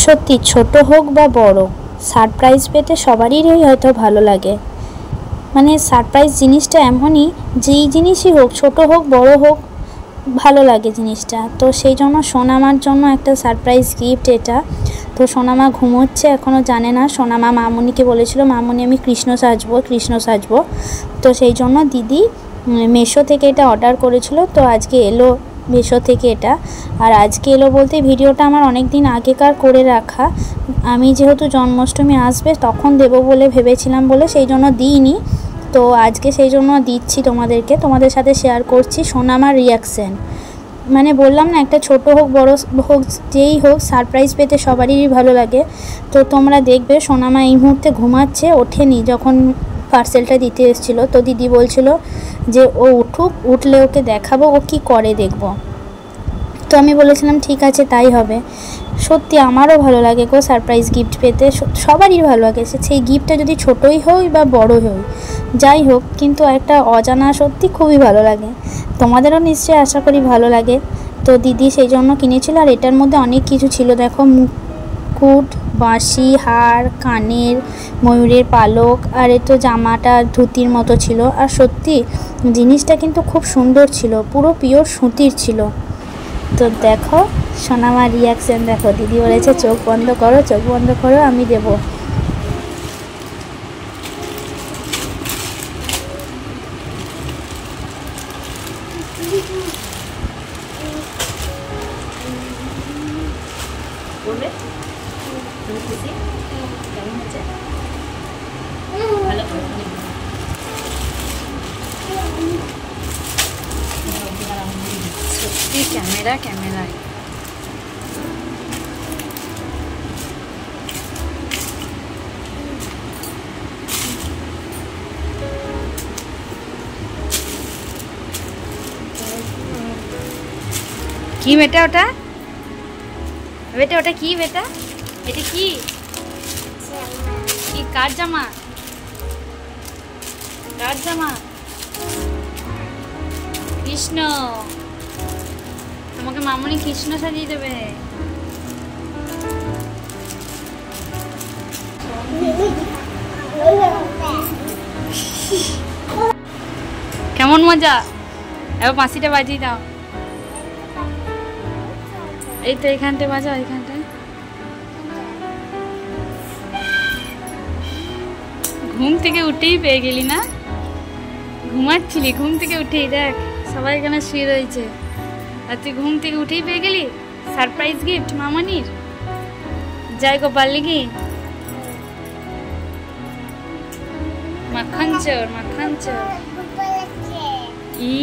সত্যি ছোট হোক বা বড়, সারপ্রাইজ পেতে সবারই হয়তো ভালো লাগে। মানে সারপ্রাইজ জিনিসটা এমনই, যেই জিনিসই হোক, ছোট হোক বড় হোক, ভালো লাগে জিনিসটা। তো সেই জন্য সোনামার জন্য একটা সারপ্রাইজ গিফট এটা। তো সোনামা ঘুমোচ্ছে, এখনও জানে না। সোনামা মামুনিকে বলেছিল, মামুনি আমি কৃষ্ণ সাজবো। তো সেই জন্য দিদি মেশো থেকে এটা অর্ডার করেছিল। তো আজকে এলো মেশো থেকে এটা। আর আজকে এলো বলতে ভিডিওটা আমার অনেক দিন আগেকার করে রাখা। আমি যেহেতু জন্মাষ্টমী আসবে তখন দেব বলে ভেবেছিলাম বলে সেই জন্য দিইনি। তো আজকে সেই জন্য দিচ্ছি তোমাদের সাথে শেয়ার করছি সোনামার রিয়াকশান। মানে বললাম না, একটা ছোট হোক বড় হোক যেই হোক, সারপ্রাইজ পেতে সবারই ভালো লাগে। তো তোমরা দেখবে সোনামা এই মুহূর্তে ঘুমাচ্ছে, ওঠেনি যখন পার্সেলটা দিতে এসেছিলো। তো দিদি বলছিল যে ও উঠলে ওকে দেখাবো ও কি করে দেখব। তো আমি বলেছিলাম ঠিক আছে তাই হবে। সত্যি আমারও ভালো লাগে গো সারপ্রাইজ গিফট পেতে, সবারই ভালো লাগে। সেই গিফটটা যদি ছোটই হোক বা বড় হোক, যাই হোক, কিন্তু একটা অজানা সত্যি খুবই ভালো লাগে। তোমাদেরও নিশ্চয়ই আশা করি ভালো লাগে। তো দিদি সেই জন্য কিনেছিল। আর এটার মধ্যে অনেক কিছু ছিল, দেখো মুকুট, বাঁশি, হার, কানের, ময়ূরের পালক, আর এতো জামাটা ধুতির মতো ছিল। আর সত্যি জিনিসটা কিন্তু খুব সুন্দর ছিল, পুরো পিওর সুতির ছিল। তো দেখো সোনামার রিয়াকশান দেখো। দিদি বলেছে চোখ বন্ধ করো আমি দেবো। ক্যামেরা কি বেটা ওটা কি বেটা? এটা কি কার জামা? কৃষ্ণ, তোমাকে মামুনি কৃষ্ণ সাজিয়ে দেবে। কেমন মজা? এবার বাঁশিটা বাজিয়ে দাও। এই তো এখানটায় বাজাও, এখানটায়। ঘুম থেকে উঠেই পেয়ে গেলি না? ঘুমাচ্ছিলি, ঘুম থেকে উঠেই দেখ সবাই এখানে শুয়ে রয়েছে, আর তুই ঘুম থেকে উঠেই পেয়ে গেলি সারপ্রাইজ গিফট মামনির। যাই গোপাল লিখি মাখন চোর ই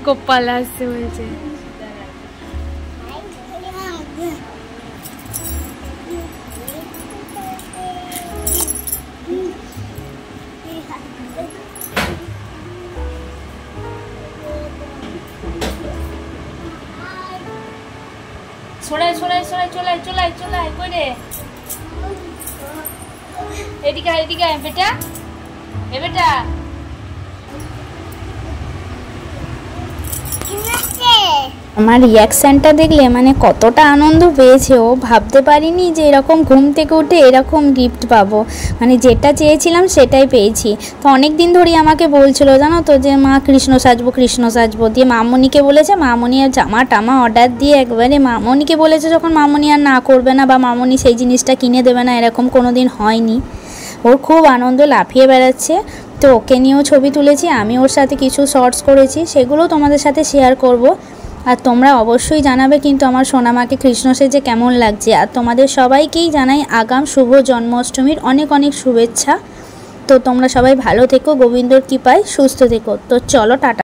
গোপাল আসছে বলছে। চলাই কই রে? এদিকে বেটা, বেটা আমার রিয়াকশানটা দেখলে মানে কতটা আনন্দ পেয়েছে ও। ভাবতে পারিনি যে এরকম ঘুম থেকে উঠে এরকম গিফট পাবো। মানে যেটা চেয়েছিলাম সেটাই পেয়েছি। তো অনেক দিন ধরেই আমাকে বলছিল জানো তো যে মা কৃষ্ণ সাজবো। দিয়ে মামনিকে বলেছে, মামনি আর জামা টামা অর্ডার দিয়ে একবারে মামনিকে বলেছে, যখন মামনি আর না করবে না বা মামনি সেই জিনিসটা কিনে দেবে না, এরকম কোনো দিন হয়নি। ওর খুব আনন্দ, লাফিয়ে বেড়াচ্ছে। তো ওকে নিয়েও ছবি তুলেছি, আমি ওর সাথে কিছু শর্টস করেছি, সেগুলো তোমাদের সাথে শেয়ার করব। আর তোমরা অবশ্যই জানাবে কিন্তু আমার সোনামাকে কৃষ্ণ সেজে কেমন লাগছে। আর তোমাদের সবাইকেই জানাই আগাম শুভ জন্মাষ্টমীর অনেক অনেক শুভেচ্ছা। তো তোমরা সবাই ভালো থেকো, গোবিন্দর কৃপায় সুস্থ থেকো। তো চলো টাটা।